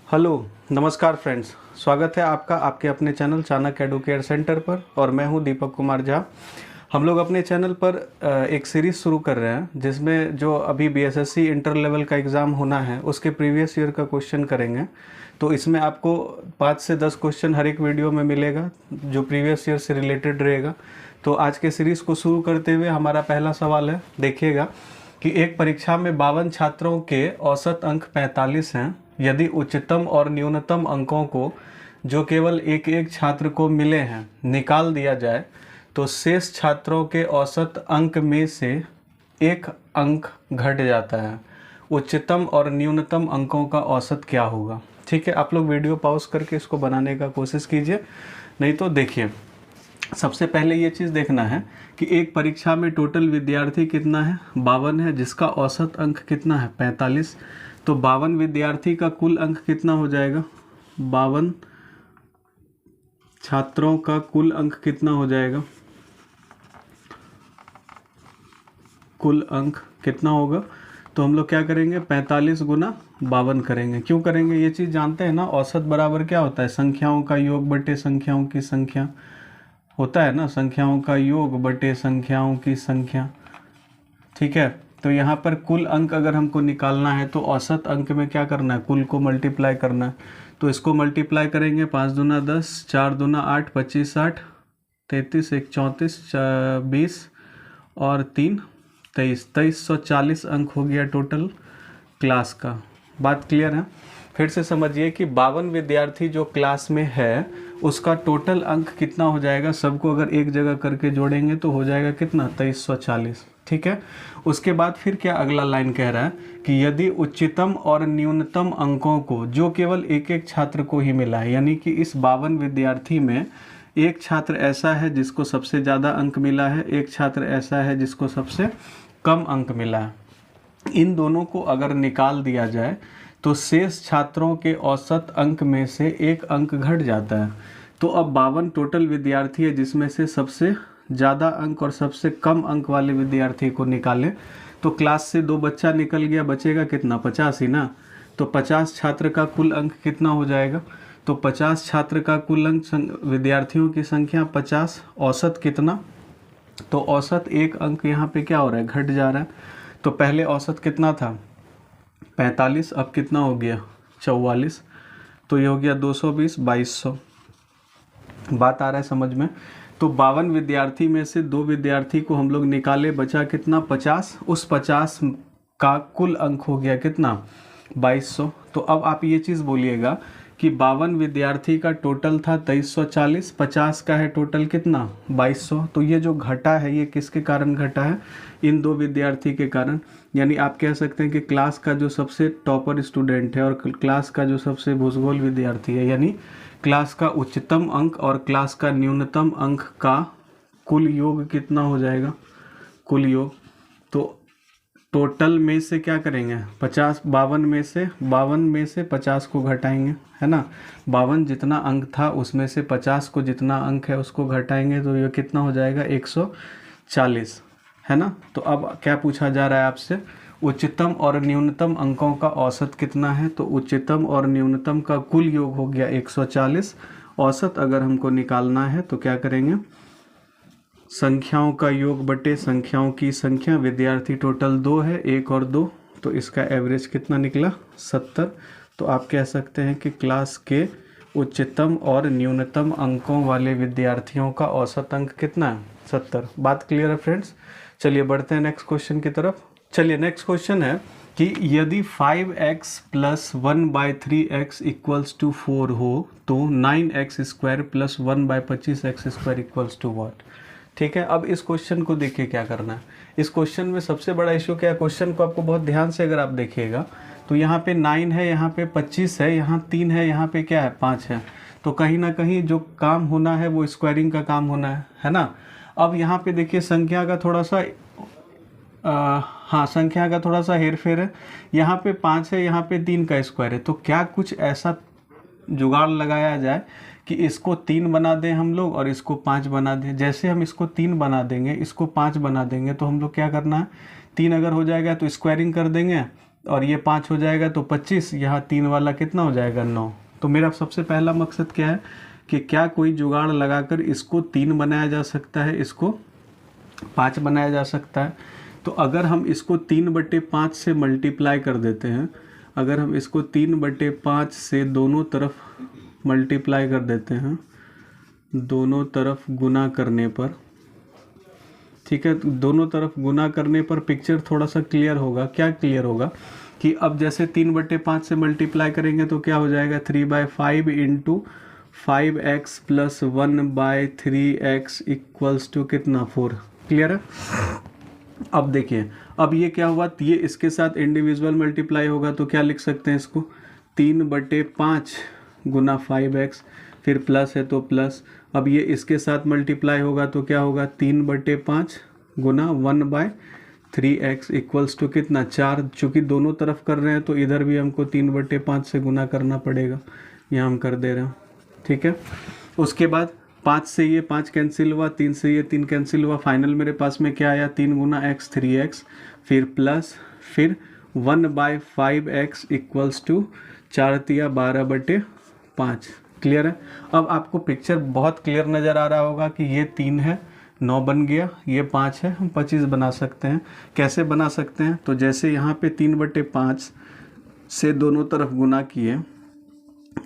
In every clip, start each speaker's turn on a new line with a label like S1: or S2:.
S1: Hello, नमस्कार friends. स्वागत है आपका आपके अपने चैनल चाणक्य एडुकेयर सेंटर पर और मैं हूं दीपक कुमार झा। हम लोग अपने चैनल पर एक सीरीज़ शुरू कर रहे हैं जिसमें जो अभी बीएसएससी इंटर लेवल का एग्ज़ाम होना है उसके प्रीवियस ईयर का क्वेश्चन करेंगे। तो इसमें आपको 5 से 10 क्वेश्चन हर एक वीडियो में मिलेगा जो प्रीवियस ईयर से रिलेटेड रहेगा। तो आज के सीरीज़ को शुरू करते हुए हमारा पहला सवाल है, देखिएगा कि एक परीक्षा में 52 छात्रों के औसत अंक 45 हैं। यदि उच्चतम और न्यूनतम अंकों को जो केवल एक एक छात्र को मिले हैं निकाल दिया जाए तो शेष छात्रों के औसत अंक में से एक अंक घट जाता है। उच्चतम और न्यूनतम अंकों का औसत क्या होगा? ठीक है, आप लोग वीडियो पॉज करके इसको बनाने का कोशिश कीजिए, नहीं तो देखिए। सबसे पहले ये चीज़ देखना है कि एक परीक्षा में टोटल विद्यार्थी कितना है, 52 है, जिसका औसत अंक कितना है, 45। तो 52 विद्यार्थी का कुल अंक कितना हो जाएगा, 52 छात्रों का कुल अंक कितना हो जाएगा, कुल अंक कितना होगा? तो हम लोग क्या करेंगे, 45 गुना 52 करेंगे। क्यों करेंगे, ये चीज़ जानते हैं ना, औसत बराबर क्या होता है, संख्याओं का योग बटे संख्याओं की संख्या होता है ना, संख्याओं का योग बटे संख्याओं की संख्या। ठीक है, तो यहाँ पर कुल अंक अगर हमको निकालना है तो औसत अंक में क्या करना है, कुल को मल्टीप्लाई करना है। तो इसको मल्टीप्लाई करेंगे, 5 दूना 10, 4 दूना 8, 25 60, 33 1 34, 20 और 3 23, 2340 अंक हो गया टोटल क्लास का। बात क्लियर है? फिर से समझिए कि 52 विद्यार्थी जो क्लास में है उसका टोटल अंक कितना हो जाएगा, सबको अगर एक जगह करके जोड़ेंगे तो हो जाएगा कितना, 2340। ठीक है, उसके बाद फिर क्या अगला लाइन कह रहा है कि यदि उच्चतम और न्यूनतम अंकों को जो केवल एक एक छात्र को ही मिला है, यानी कि इस 52 विद्यार्थी में एक छात्र ऐसा है जिसको सबसे ज़्यादा अंक मिला है, एक छात्र ऐसा है जिसको सबसे कम अंक मिला है, इन दोनों को अगर निकाल दिया जाए तो शेष छात्रों के औसत अंक में से एक अंक घट जाता है। तो अब 52 टोटल विद्यार्थी है जिसमें से सबसे ज़्यादा अंक और सबसे कम अंक वाले विद्यार्थी को निकालें तो क्लास से 2 बच्चा निकल गया, बचेगा कितना, 50 ही ना। तो 50 छात्र का कुल अंक कितना हो जाएगा, तो 50 छात्र का कुल अंक, विद्यार्थियों की संख्या 50, औसत कितना, तो औसत एक अंक यहाँ पे क्या हो रहा है, घट जा रहा है। तो पहले औसत कितना था, 45, अब कितना हो गया, 44। तो ये हो गया 220, 2200। बात आ रहा है समझ में? तो 52 विद्यार्थी में से 2 विद्यार्थी को हम लोग निकाले, बचा कितना, 50। उस 50 का कुल अंक हो गया कितना, 2200। तो अब आप ये चीज़ बोलिएगा कि 52 विद्यार्थी का टोटल था 2340, 50 का है टोटल कितना, 2200। तो ये जो घटा है ये किसके कारण घटा है, इन 2 विद्यार्थी के कारण। यानी आप कह सकते हैं कि क्लास का जो सबसे टॉपर स्टूडेंट है और क्लास का जो सबसे भूसगोल विद्यार्थी है, यानी क्लास का उच्चतम अंक और क्लास का न्यूनतम अंक का कुल योग कितना हो जाएगा, कुल योग। तो टोटल में से क्या करेंगे, 50, 52 में से 50 को घटाएंगे, है ना। 52 जितना अंक था उसमें से 50 को जितना अंक है उसको घटाएंगे तो ये कितना हो जाएगा, 140, है ना। तो अब क्या पूछा जा रहा है आपसे, उच्चतम और न्यूनतम अंकों का औसत कितना है। तो उच्चतम और न्यूनतम का कुल योग हो गया 140। औसत अगर हमको निकालना है तो क्या करेंगे, संख्याओं का योग बटे संख्याओं की संख्या। विद्यार्थी टोटल 2 है, 1 और 2, तो इसका एवरेज कितना निकला, 70। तो आप कह सकते हैं कि क्लास के उच्चतम और न्यूनतम अंकों वाले विद्यार्थियों का औसत अंक कितना है, 70। बात क्लियर है फ्रेंड्स? चलिए बढ़ते हैं नेक्स्ट क्वेश्चन की तरफ। चलिए नेक्स्ट क्वेश्चन है कि यदि 5x + 1/3x = 4 हो तो 9x² + 1/25x² = what? ठीक है, अब इस क्वेश्चन को देखिए क्या करना है। इस क्वेश्चन में सबसे बड़ा इशू क्या है, क्वेश्चन को आपको बहुत ध्यान से अगर आप देखिएगा तो यहाँ पे 9 है, यहाँ पे 25 है, यहाँ 3 है, यहाँ पे क्या है, 5 है। तो कहीं ना कहीं जो काम होना है वो स्क्वायरिंग का काम होना है ना। अब यहाँ पे देखिए संख्या का थोड़ा सा हाँ, संख्या का थोड़ा सा हेरफेर है। यहाँ पे 5 है, यहाँ पे 3 का स्क्वायर है। तो क्या कुछ ऐसा जुगाड़ लगाया जाए कि इसको 3 बना दें हम लोग और इसको 5 बना दें। जैसे हम इसको 3 बना देंगे, इसको 5 बना देंगे, तो हम लोग क्या करना है, 3 अगर हो जाएगा तो स्क्वायरिंग कर देंगे और ये 5 हो जाएगा तो 25, यहाँ 3 वाला कितना हो जाएगा 9। तो मेरा सबसे पहला मकसद क्या है कि क्या कोई जुगाड़ लगाकर इसको 3 बनाया जा सकता है, इसको 5 बनाया जा सकता है। तो अगर हम इसको 3/5 से मल्टीप्लाई कर देते हैं, अगर हम इसको 3/5 से दोनों तरफ मल्टीप्लाई कर देते हैं, दोनों तरफ गुना करने पर, ठीक है, तो दोनों तरफ गुना करने पर पिक्चर थोड़ा सा क्लियर होगा। क्या क्लियर होगा कि अब जैसे 3/5 से मल्टीप्लाई करेंगे तो क्या हो जाएगा 3/5 into 5x plus 1/3x equals to कितना 4। क्लियर है। अब देखिए, अब ये क्या हुआ, ये इसके साथ इंडिविजुअल मल्टीप्लाई होगा तो क्या लिख सकते हैं इसको 3/5 गुना 5x, फिर प्लस है तो प्लस। अब ये इसके साथ मल्टीप्लाई होगा तो क्या होगा 3/5 गुना 1/3x इक्वल्स टू कितना 4। चूँकि दोनों तरफ कर रहे हैं तो इधर भी हमको 3/5 से गुना करना पड़ेगा, यहाँ हम कर दे रहे हैं। ठीक है, उसके बाद 5 से ये 5 कैंसिल हुआ, 3 से ये 3 कैंसिल हुआ, फाइनल मेरे पास में क्या आया 3 गुना x 3x, फिर प्लस, फिर 1/5x इक्वल्स टू 4 तिया 12/5। क्लियर है। अब आपको पिक्चर बहुत क्लियर नज़र आ रहा होगा कि ये 3 है, 9 बन गया, ये 5 है, हम 25 बना सकते हैं। कैसे बना सकते हैं, तो जैसे यहाँ पे 3/5 से दोनों तरफ गुना किए,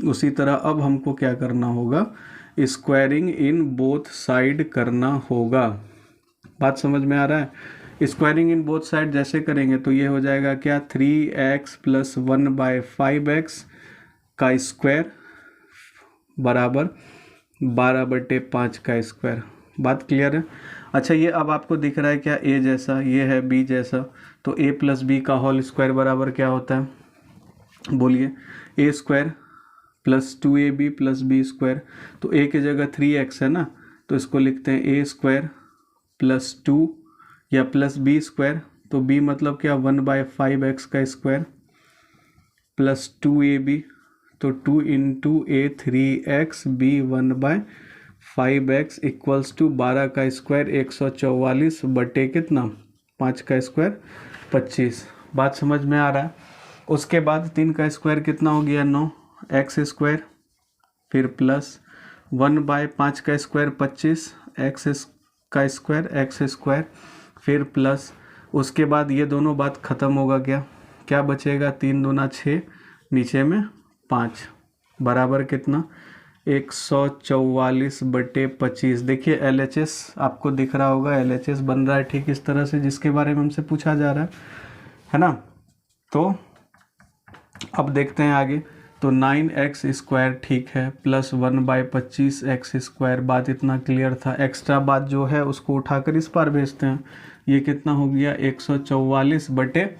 S1: उसी तरह अब हमको क्या करना होगा, स्क्वायरिंग इन बोथ साइड करना होगा। बात समझ में आ रहा है। स्क्वायरिंग इन बोथ साइड जैसे करेंगे तो ये हो जाएगा क्या 3x प्लस 1/5x का स्क्वायर बराबर 12/5 का स्क्वायर। बात क्लियर है। अच्छा, ये अब आपको दिख रहा है क्या a जैसा, ये है b जैसा, तो a प्लस बी का होल स्क्वायर बराबर क्या होता है, बोलिए a square plus 2ab plus B square. तो a की जगह 3x है ना, तो इसको लिखते हैं a स्क्वायर प्लस 2 या प्लस बी स्क्वायर। तो b मतलब क्या 1/5x का स्क्वायर प्लस 2ab, तो 2 into a 3x b 1/5x equals to 12 का स्क्वायर 144 बटे कितना 5 का स्क्वायर 25। बात समझ में आ रहा है। उसके बाद 3 का स्क्वायर कितना हो गया 9 x स्क्वायर, फिर प्लस 1/5 का स्क्वायर 25 x का स्क्वायर x स्क्वायर, फिर प्लस, उसके बाद ये दोनों बात ख़त्म होगा, क्या बचेगा 3 दूना 6, नीचे में 5 बराबर कितना 144 बटे 25। देखिए LHS आपको दिख रहा होगा, LHS बन रहा है ठीक इस तरह से जिसके बारे में हमसे पूछा जा रहा है ना। तो अब देखते हैं आगे। तो 9x स्क्वायर ठीक है प्लस 1/25x स्क्वायर, बात इतना क्लियर था। एक्स्ट्रा बात जो है उसको उठाकर इस पार भेजते हैं। ये कितना हो गया 144 बटे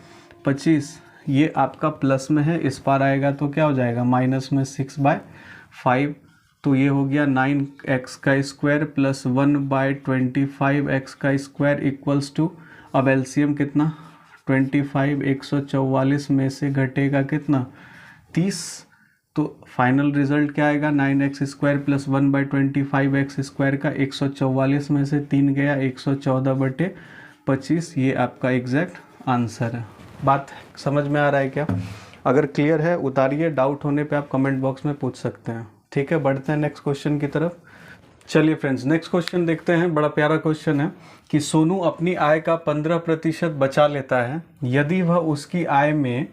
S1: 25, ये आपका प्लस में है, इस पार आएगा तो क्या हो जाएगा माइनस में 6/5। तो ये हो गया 9x का स्क्वायर प्लस 1/25x का स्क्वायर इक्वल्स टू, अब एलसीएम कितना 25, 144 में से घटेगा कितना 30। तो फाइनल रिजल्ट क्या आएगा 9x square plus 1/25x square का 144 में से 3 गया 114/25, ये आपका एग्जैक्ट आंसर है। बात समझ में आ रहा है क्या? अगर क्लियर है उतारिए, डाउट होने पे आप कमेंट बॉक्स में पूछ सकते हैं। ठीक है, बढ़ते हैं नेक्स्ट क्वेश्चन की तरफ। चलिए फ्रेंड्स, नेक्स्ट क्वेश्चन देखते हैं। बड़ा प्यारा क्वेश्चन है कि सोनू अपनी आय का 15% बचा लेता है, यदि वह उसकी आय में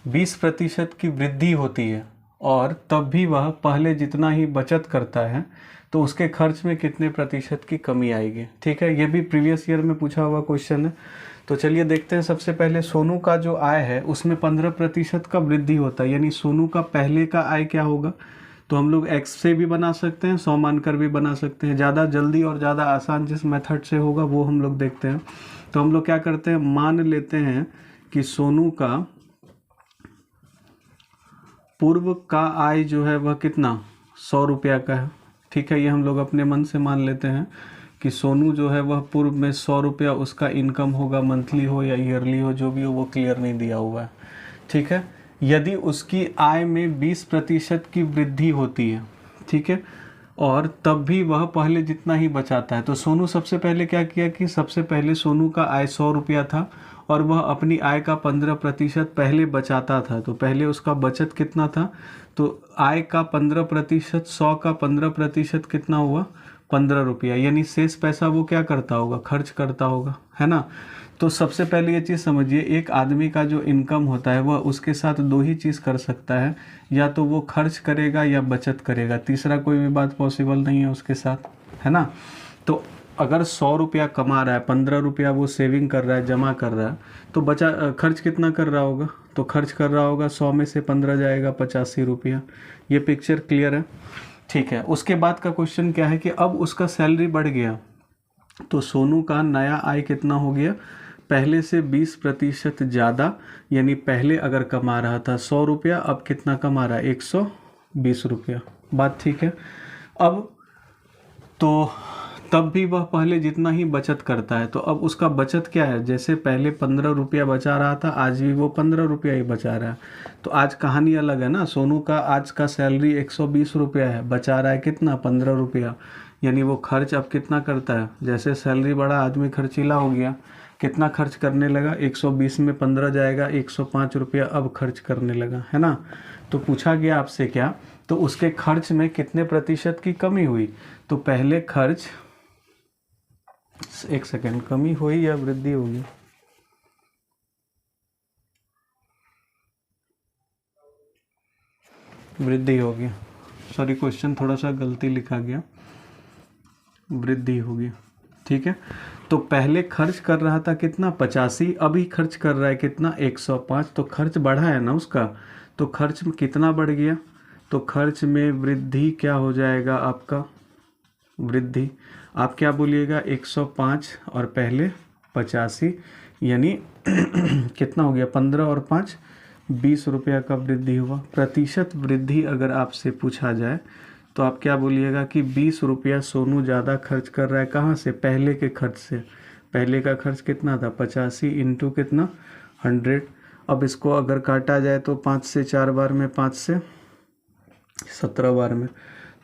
S1: 20% की वृद्धि होती है और तब भी वह पहले जितना ही बचत करता है तो उसके खर्च में कितने प्रतिशत की कमी आएगी। ठीक है, ये भी प्रीवियस ईयर में पूछा हुआ क्वेश्चन है। तो चलिए देखते हैं। सबसे पहले सोनू का जो आय है उसमें 15% का वृद्धि होता है, यानी सोनू का पहले का आय क्या होगा, तो हम लोग x से भी बना सकते हैं, 100 मानकर भी बना सकते हैं। ज़्यादा जल्दी और ज़्यादा आसान जिस मेथड से होगा वो हम लोग देखते हैं। तो हम लोग क्या करते हैं, मान लेते हैं कि सोनू का पूर्व का आय जो है वह कितना 100 रुपया का है। ठीक है, ये हम लोग अपने मन से मान लेते हैं कि सोनू जो है वह पूर्व में 100 रुपया उसका इनकम होगा, मंथली हो या ईयरली हो, जो भी हो वो क्लियर नहीं दिया हुआ है। ठीक है, यदि उसकी आय में 20% की वृद्धि होती है, ठीक है, और तब भी वह पहले जितना ही बचाता है। तो सोनू सबसे पहले क्या किया कि सबसे पहले सोनू का आय 100 रुपया था और वह अपनी आय का 15% पहले बचाता था। तो पहले उसका बचत कितना था, तो आय का 15%, 100 का 15% कितना हुआ, 15 रुपया। यानी शेष पैसा वो क्या करता होगा, खर्च करता होगा, है ना। तो सबसे पहले ये चीज़ समझिए, एक आदमी का जो इनकम होता है वह उसके साथ दो ही चीज़ कर सकता है, या तो वो खर्च करेगा या बचत करेगा, तीसरा कोई भी बात पॉसिबल नहीं है उसके साथ, है ना। तो अगर 100 रुपया कमा रहा है, 15 रुपया वो सेविंग कर रहा है, जमा कर रहा है, तो बचा खर्च कितना कर रहा होगा, तो खर्च कर रहा होगा 100 में से 15 जाएगा 85 रुपया। ये पिक्चर क्लियर है, ठीक है। उसके बाद का क्वेश्चन क्या है कि अब उसका सैलरी बढ़ गया, तो सोनू का नया आय कितना हो गया, पहले से 20% ज़्यादा। यानी पहले अगर कमा रहा था 100 रुपया, अब कितना कमा रहा है, 120 रुपया। बात ठीक है। अब तो तब भी वह पहले जितना ही बचत करता है, तो अब उसका बचत क्या है, जैसे पहले 15 रुपया बचा रहा था, आज भी वो 15 रुपया ही बचा रहा है। तो आज कहानी अलग है ना, सोनू का आज का सैलरी 120 रुपया है, बचा रहा है कितना, 15 रुपया। यानी वो खर्च अब कितना करता है, जैसे सैलरी बढ़ा आदमी खर्चीला हो गया, कितना खर्च करने लगा, 120 में 15 जाएगा, 105 रुपया अब खर्च करने लगा, है ना। तो पूछा गया आपसे क्या, तो उसके खर्च में कितने प्रतिशत की कमी हुई। तो पहले खर्च, एक सेकेंड, कमी हुई या वृद्धि होगी, वृद्धि होगी, सॉरी क्वेश्चन थोड़ा सा गलती लिखा गया, वृद्धि होगी, ठीक है। तो पहले खर्च कर रहा था कितना, 85, अभी खर्च कर रहा है कितना, 105। तो खर्च बढ़ा है ना उसका, तो खर्च में कितना बढ़ गया, तो खर्च में वृद्धि क्या हो जाएगा आपका, वृद्धि आप क्या बोलिएगा, 105 और पहले 85, यानी कितना हो गया, 15 और 5 20 रुपया का वृद्धि हुआ। प्रतिशत वृद्धि अगर आपसे पूछा जाए तो आप क्या बोलिएगा कि 20 रुपया सोनू ज़्यादा खर्च कर रहा है, कहाँ से, पहले के खर्च से। पहले का खर्च कितना था, 85 इंटू कितना, 100। अब इसको अगर काटा जाए तो 5 से 4 बार में, 5 से 17 बार में,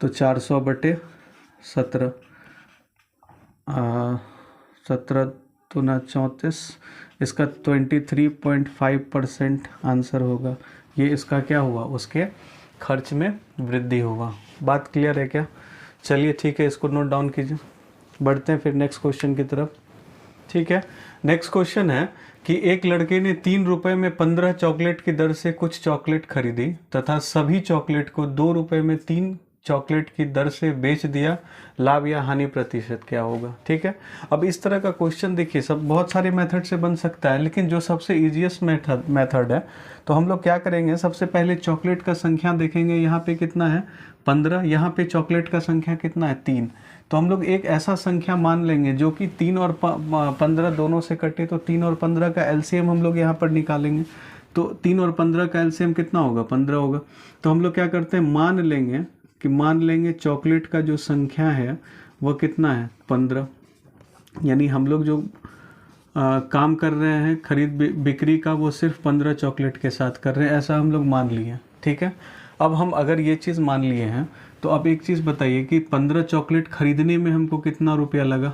S1: तो 400 बटे 17, 17 दूना 34, इसका 23.5% आंसर होगा। ये इसका क्या हुआ, उसके खर्च में वृद्धि हुआ। बात क्लियर है क्या, चलिए ठीक है, इसको नोट डाउन कीजिए। बढ़ते हैं फिर नेक्स्ट क्वेश्चन की तरफ, ठीक है। नेक्स्ट क्वेश्चन है कि एक लड़के ने 3 रुपए में 15 चॉकलेट की दर से कुछ चॉकलेट खरीदी तथा सभी चॉकलेट को 2 रुपए में 3 चॉकलेट की दर से बेच दिया, लाभ या हानि प्रतिशत क्या होगा, ठीक है। अब इस तरह का क्वेश्चन देखिए, सब बहुत सारे मेथड से बन सकता है, लेकिन जो सबसे इजीएस्ट मेथड है, तो हम लोग क्या करेंगे, सबसे पहले चॉकलेट का संख्या देखेंगे, यहाँ पे कितना है 15, यहाँ पे चॉकलेट का संख्या कितना है 3। तो हम लोग एक ऐसा संख्या मान लेंगे जो कि 3 और 15 दोनों से कटे, तो 3 और 15 का एलसीएम हम लोग यहाँ पर निकालेंगे। तो 3 और 15 का एलसीएम कितना होगा, 15 होगा। तो हम लोग क्या करते हैं, मान लेंगे चॉकलेट का जो संख्या है वह कितना है, 15। यानी हम लोग जो काम कर रहे हैं खरीद बिक्री का, वो सिर्फ 15 चॉकलेट के साथ कर रहे हैं, ऐसा हम लोग मान लिए, ठीक है। अब हम अगर ये चीज़ मान लिए हैं, तो अब एक चीज़ बताइए कि 15 चॉकलेट खरीदने में हमको कितना रुपया लगा,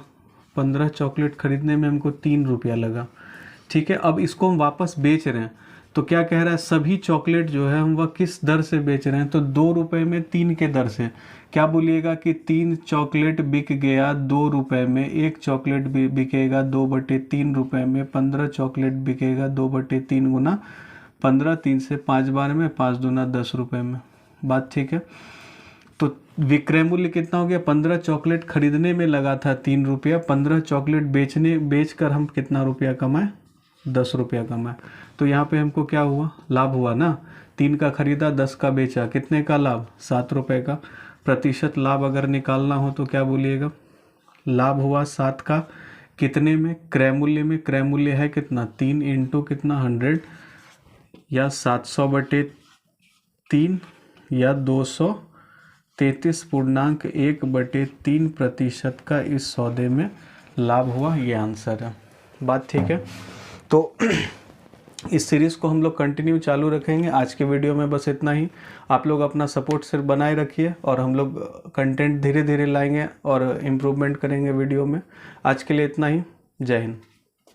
S1: 15 चॉकलेट खरीदने में हमको 3 रुपया लगा, ठीक है। अब इसको हम वापस बेच रहे हैं, तो क्या कह रहा है, सभी चॉकलेट जो है हम वह किस दर से बेच रहे हैं, तो 2 रुपए में 3 के दर से। क्या बोलिएगा कि 3 चॉकलेट बिक गया 2 रुपए में, 1 चॉकलेट बिकेगा 2/3 रुपए में, 15 चॉकलेट बिकेगा 2/3 गुना 15, 3 से 5 बार में, 5 दूना 10 रुपए में। बात ठीक है। तो विक्रय मूल्य कितना हो गया, 15 चॉकलेट खरीदने में लगा था 3 रुपया, 15 चॉकलेट बेचकर हम कितना रुपया कमाए, 10 रुपया कमाए। तो यहाँ पे हमको क्या हुआ, लाभ हुआ ना, 3 का खरीदा 10 का बेचा, कितने का लाभ, 7 रुपये का। प्रतिशत लाभ अगर निकालना हो तो क्या बोलिएगा, लाभ हुआ 7 का, कितने में, क्रय मूल्य में। क्रय मूल्य है कितना, 3 इंटू कितना 100, या 700/3 या 233.1/3% का इस सौदे में लाभ हुआ, ये आंसर है। बात ठीक है। तो इस सीरीज़ को हम लोग कंटिन्यू चालू रखेंगे। आज के वीडियो में बस इतना ही। आप लोग अपना सपोर्ट सिर्फ बनाए रखिए और हम लोग कंटेंट धीरे धीरे लाएंगे और इम्प्रूवमेंट करेंगे वीडियो में। आज के लिए इतना ही। जय हिंद।